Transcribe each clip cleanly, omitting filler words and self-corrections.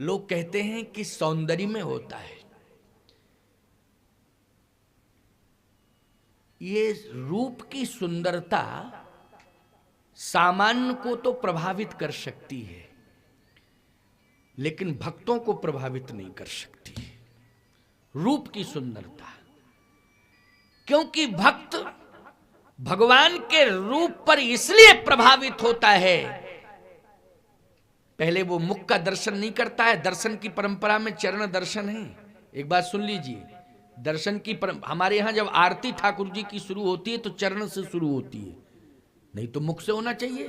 लोग कहते हैं कि सौंदर्य में होता है। ये रूप की सुंदरता सामान्य को तो प्रभावित कर सकती है, लेकिन भक्तों को प्रभावित नहीं कर सकती रूप की सुंदरता। क्योंकि भक्त भगवान के रूप पर इसलिए प्रभावित होता है, पहले वो मुख का दर्शन नहीं करता है। दर्शन की परंपरा में चरण दर्शन है। एक बात सुन लीजिए, दर्शन की हमारे यहां जब आरती ठाकुर जी की शुरू होती है तो चरण से शुरू होती है, नहीं तो मुख से होना चाहिए।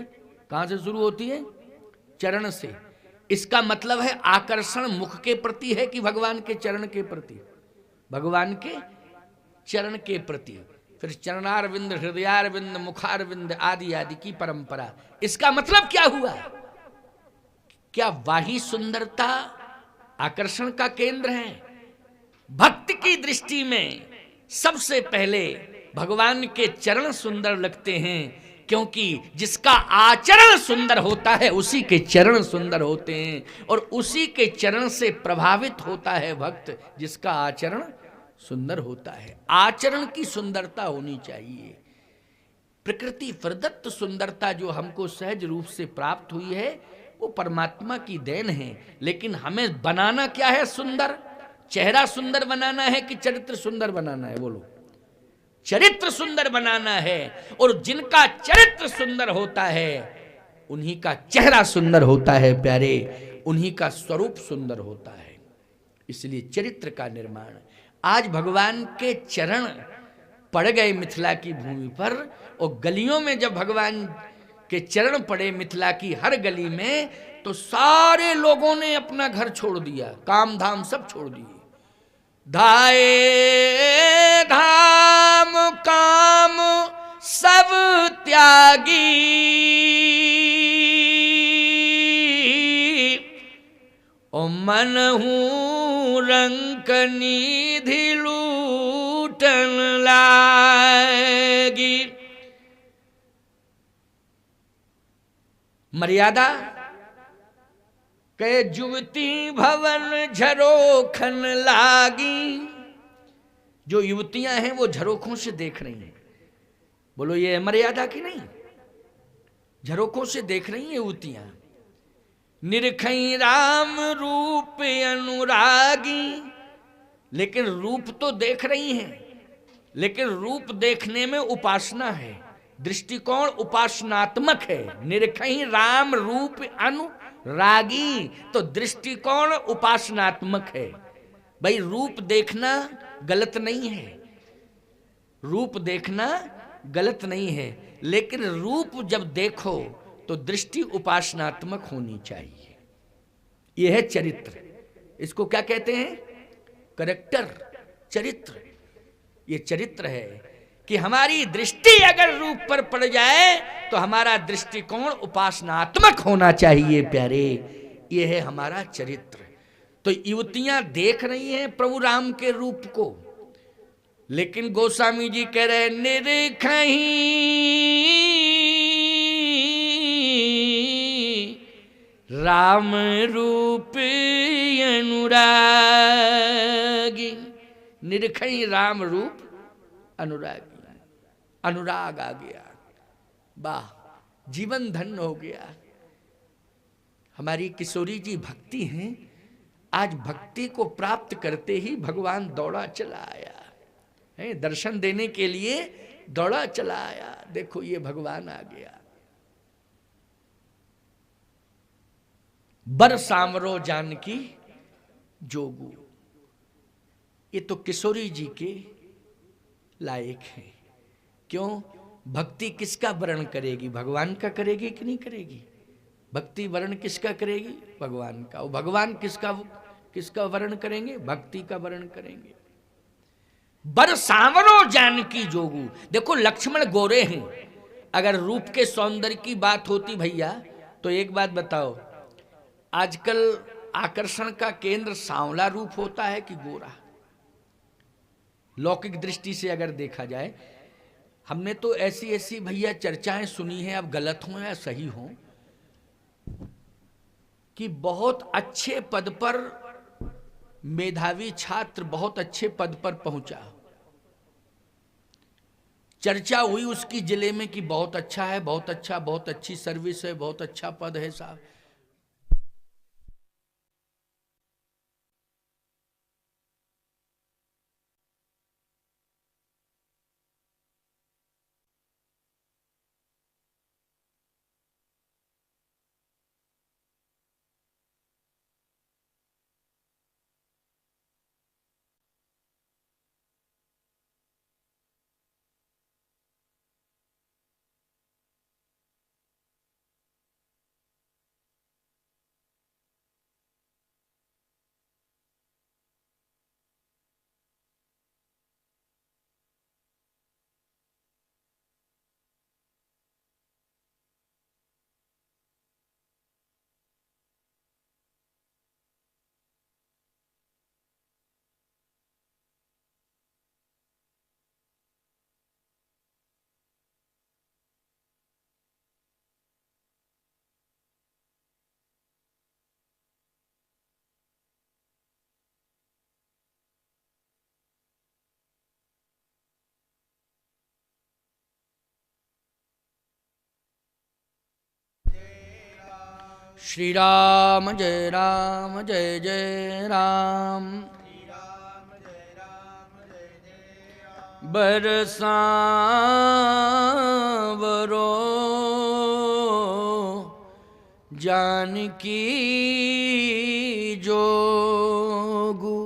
कहां से शुरू होती है? चरण से। इसका मतलब है आकर्षण मुख के प्रति है कि भगवान के चरण के प्रति? भगवान के चरण के प्रति। फिर चरणारविंद, हृदयारविंद, मुखारविंद आदि आदि की परंपरा। इसका मतलब क्या हुआ? क्या वाही सुंदरता आकर्षण का केंद्र है? भक्त की दृष्टि में सबसे पहले भगवान के चरण सुंदर लगते हैं, क्योंकि जिसका आचरण सुंदर होता है उसी के चरण सुंदर होते हैं, और उसी के चरण से प्रभावित होता है भक्त जिसका आचरण सुंदर होता है। आचरण की सुंदरता होनी चाहिए। प्रकृति प्रदत्त सुंदरता जो हमको सहज रूप से प्राप्त हुई है वो परमात्मा की देन है, लेकिन हमें बनाना क्या है? सुंदर। चेहरा सुंदर बनाना है कि चरित्र सुंदर बनाना है? बोलो। चरित्र सुंदर बनाना है, और जिनका चरित्र सुंदर होता है उन्हीं का चेहरा सुंदर होता है प्यारे, उन्हीं का स्वरूप सुंदर होता है। इसलिए चरित्र का निर्माण। आज भगवान के चरण पड़ गए मिथिला की भूमि पर, और गलियों में जब भगवान के चरण पड़े मिथिला की हर गली में, तो सारे लोगों ने अपना घर छोड़ दिया, काम धाम सब छोड़ दिए। धाये धाम काम सब त्यागी, ओ मन हूं रंक निधि लूटन लागी। मर्यादा के युवती भवन झरोखन लागी। जो युवतियां हैं वो झरोखों से देख रही हैं। बोलो, ये मर्यादा की नहीं? झरोखों से देख रही हैं युवतियां। निरखई राम रूप अनुरागी, लेकिन रूप तो देख रही हैं, लेकिन रूप देखने में उपासना है, दृष्टिकोण उपासनात्मक है। निरखई राम रूप अनुरागी, तो दृष्टिकोण उपासनात्मक है। भाई, रूप देखना गलत नहीं है, रूप देखना गलत नहीं है, लेकिन रूप जब देखो तो दृष्टि उपासनात्मक होनी चाहिए। यह है चरित्र। इसको क्या कहते हैं? कैरेक्टर, चरित्र। ये चरित्र है कि हमारी दृष्टि अगर रूप पर पड़ जाए तो हमारा दृष्टिकोण उपासनात्मक होना चाहिए प्यारे। ये है हमारा चरित्र। तो युवतियां देख रही हैं प्रभु राम के रूप को, लेकिन गोस्वामी जी कह रहे निरखहीं राम रूप अनुरागी। निरखई राम रूप अनुरागी। अनुराग आ गया, वाह, जीवन धन्य हो गया। हमारी किशोरी जी भक्ति हैं। आज भक्ति को प्राप्त करते ही भगवान दौड़ा चला आया है, दर्शन देने के लिए दौड़ा चला आया। देखो, ये भगवान आ गया। बर सांवरो जानकी जोगू, ये तो किशोरी जी के लायक है। क्यों? भक्ति किसका वर्ण करेगी? भगवान का करेगी कि नहीं करेगी? भक्ति वर्ण किसका करेगी? भगवान का। और भगवान किसका वर्ण करेंगे? भक्ति का वर्ण करेंगे। बर सांवरो जानकी जोगू। देखो, लक्ष्मण गोरे हैं। अगर रूप के सौंदर्य की बात होती भैया, तो एक बात बताओ, आजकल आकर्षण का केंद्र सांवला रूप होता है कि गोरा? लौकिक दृष्टि से अगर देखा जाए, हमने तो ऐसी ऐसी भैया चर्चाएं सुनी हैं, अब गलत हो या सही हो, कि बहुत अच्छे पद पर मेधावी छात्र बहुत अच्छे पद पर पहुंचा, चर्चा हुई उसकी जिले में कि बहुत अच्छा है, बहुत अच्छा, बहुत अच्छी सर्विस है, बहुत अच्छा पद है साहब। श्री राम जय राम जय जय राम, बरसावरो जानकी जोगु।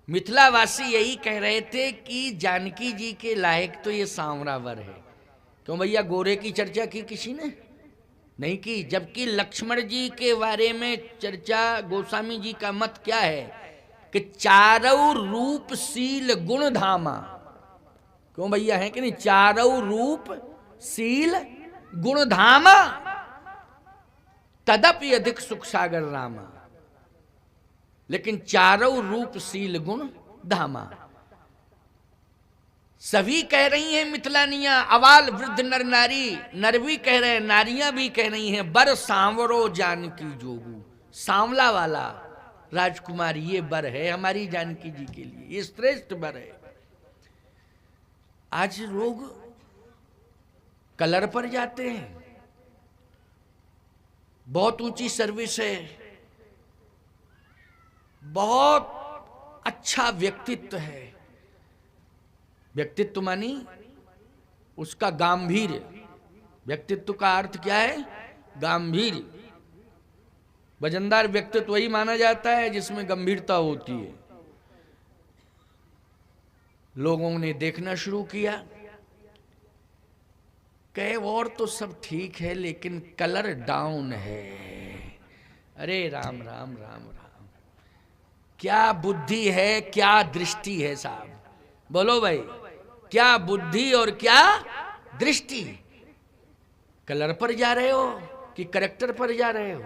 मिथिलावासी यही कह रहे थे कि जानकी जी के लायक तो ये सांवरावर है। क्यों भैया, गोरे की चर्चा की किसी ने नहीं की, जबकि लक्ष्मण जी के बारे में चर्चा गोस्वामी जी का मत क्या है कि चारों रूप शील गुण धामा। क्यों भैया, है कि नहीं? चारों रूप शील गुण धामा, तदपि अधिक सुख सागर रामा। लेकिन चारों रूप शील गुण धामा, सभी कह रही हैं मिथिलानियां, अवाल वृद्ध नर नारी, नर भी कह रहे हैं, नारियां भी कह रही हैं, बर सांवरो जानकी जोगू। सांवला वाला राजकुमार ये बर है हमारी जानकी जी के लिए, ये श्रेष्ठ बर है। आज लोग कलर पर जाते हैं, बहुत ऊंची सर्विस है, बहुत अच्छा व्यक्तित्व है। व्यक्तित्व मानी उसका गांभीर्य, व्यक्तित्व का अर्थ क्या है? गांभीर्य। वजनदार व्यक्तित्व वही माना जाता है जिसमें गंभीरता होती है। लोगों ने देखना शुरू किया, कहे और तो सब ठीक है लेकिन कलर डाउन है। अरे राम राम राम राम, क्या बुद्धि है, क्या दृष्टि है साहब, बोलो भाई, क्या बुद्धि और क्या दृष्टि। कलर पर जा रहे हो कि करेक्टर पर जा रहे हो?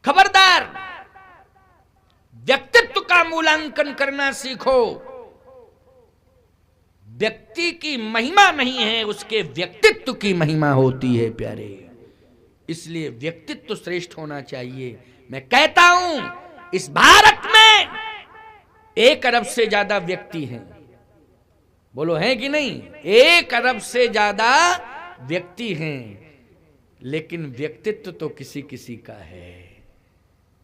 खबरदार, व्यक्तित्व का मूल्यांकन करना सीखो। व्यक्ति की महिमा नहीं है, उसके व्यक्तित्व की महिमा होती है प्यारे। इसलिए व्यक्तित्व श्रेष्ठ होना चाहिए। मैं कहता हूं इस भारत में 1 अरब से ज्यादा व्यक्ति हैं, बोलो हैं कि नहीं? 1 अरब से ज्यादा व्यक्ति हैं, लेकिन व्यक्तित्व तो किसी किसी का है,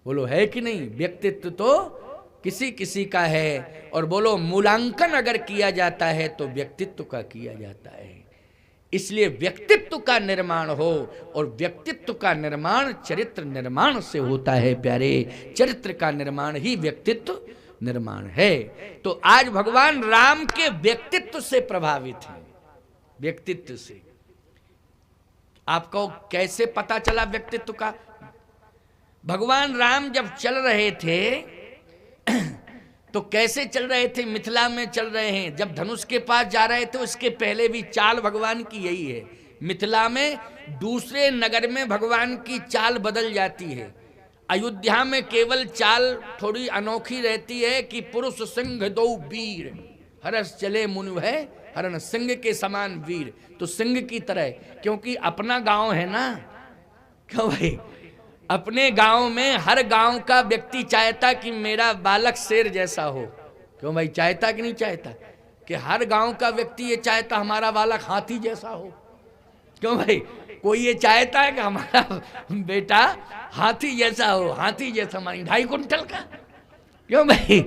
बोलो है कि नहीं? व्यक्तित्व तो किसी किसी का है। और बोलो, मूल्यांकन अगर किया जाता है तो व्यक्तित्व का किया जाता है। इसलिए व्यक्तित्व का निर्माण हो, और व्यक्तित्व का निर्माण चरित्र निर्माण से होता है प्यारे। चरित्र का निर्माण ही व्यक्तित्व निर्माण है। तो आज भगवान राम के व्यक्तित्व से प्रभावित हैं। व्यक्तित्व से आपको कैसे पता चला व्यक्तित्व का? भगवान राम जब चल रहे थे तो कैसे चल रहे थे? मिथिला में चल रहे हैं। जब धनुष के पास जा रहे थे उसके पहले भी चाल भगवान की यही है। मिथिला में दूसरे नगर में भगवान की चाल बदल जाती है। अयोध्या में केवल चाल थोड़ी अनोखी रहती है कि पुरुष सिंह दो वीर, हरस चले मुनि है हरण, सिंह के समान वीर। तो सिंह की तरह, क्योंकि अपना गांव है ना, क्यों भाई? अपने गांव में हर गांव का व्यक्ति चाहता कि मेरा बालक शेर जैसा हो। क्यों भाई? चाहता कि नहीं चाहता? कि हर गांव का व्यक्ति ये चाहता हमारा बालक हाथी जैसा हो। क्यों भाई? कोई ये चाहता है कि हमारा बेटा हाथी जैसा हो, हाथी जैसा मानी 2.5 कुंटल का। क्यों भाई?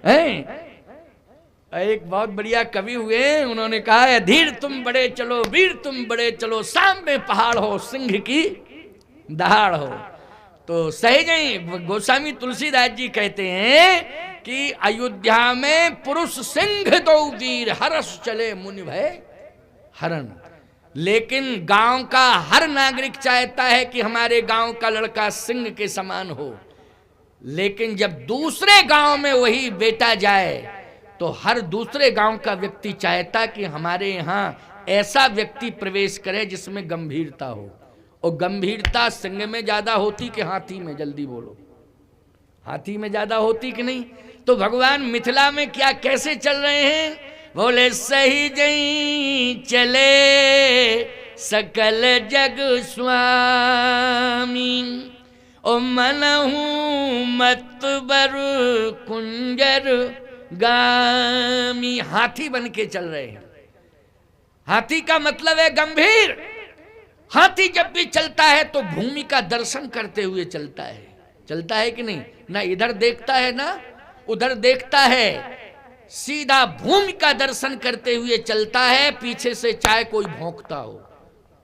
हैं? एक बहुत बढ़िया कवि हुए, उन्होंने कहा है, धीर तुम बड़े चलो, वीर तुम बड़े चलो, सामने पहाड़ हो, सिंह की दहाड़ हो। तो सहज ही गोस्वामी तुलसीदास जी कहते हैं कि अयोध्या में पुरुष सिंह दो वीर, हरस चले मुनि भय हरण। लेकिन गांव का हर नागरिक चाहता है कि हमारे गांव का लड़का सिंह के समान हो। लेकिन जब दूसरे गांव में वही बेटा जाए तो हर दूसरे गांव का व्यक्ति चाहता कि हमारे यहाँ ऐसा व्यक्ति प्रवेश करे जिसमें गंभीरता हो। और गंभीरता सिंह में ज्यादा होती कि हाथी में? जल्दी बोलो, हाथी में ज्यादा होती कि नहीं? तो भगवान मिथिला में क्या कैसे चल रहे हैं? बोले सही जई चले सकल जग स्वामी, ओ मनहु मतबर कुंजर गामी। हाथी बन के चल रहे हैं। हाथी का मतलब है गंभीर। हाथी जब भी चलता है तो भूमि का दर्शन करते हुए चलता है। चलता है कि नहीं? ना इधर देखता है ना उधर देखता है, सीधा भूमि का दर्शन करते हुए चलता है। पीछे से चाहे कोई भौंकता हो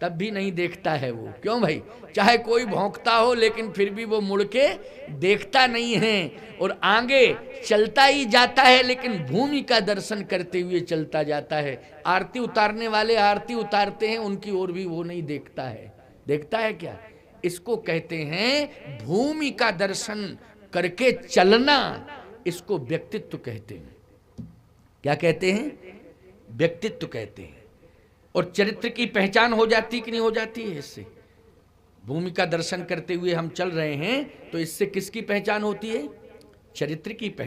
तब भी नहीं देखता है वो। क्यों भाई? चाहे कोई भौंकता हो लेकिन फिर भी वो मुड़ के देखता नहीं है और आगे चलता ही जाता है, लेकिन भूमि का दर्शन करते हुए चलता जाता है। आरती उतारने वाले आरती उतारते हैं, उनकी ओर भी वो नहीं देखता है। देखता है क्या? इसको कहते हैं भूमि का दर्शन करके चलना। इसको व्यक्तित्व कहते हैं। क्या कहते हैं? व्यक्तित्व कहते हैं। और चरित्र की पहचान हो जाती कि नहीं हो जाती है इससे? भूमि का दर्शन करते हुए हम चल रहे हैं तो इससे किसकी पहचान होती है? चरित्र की पहचान।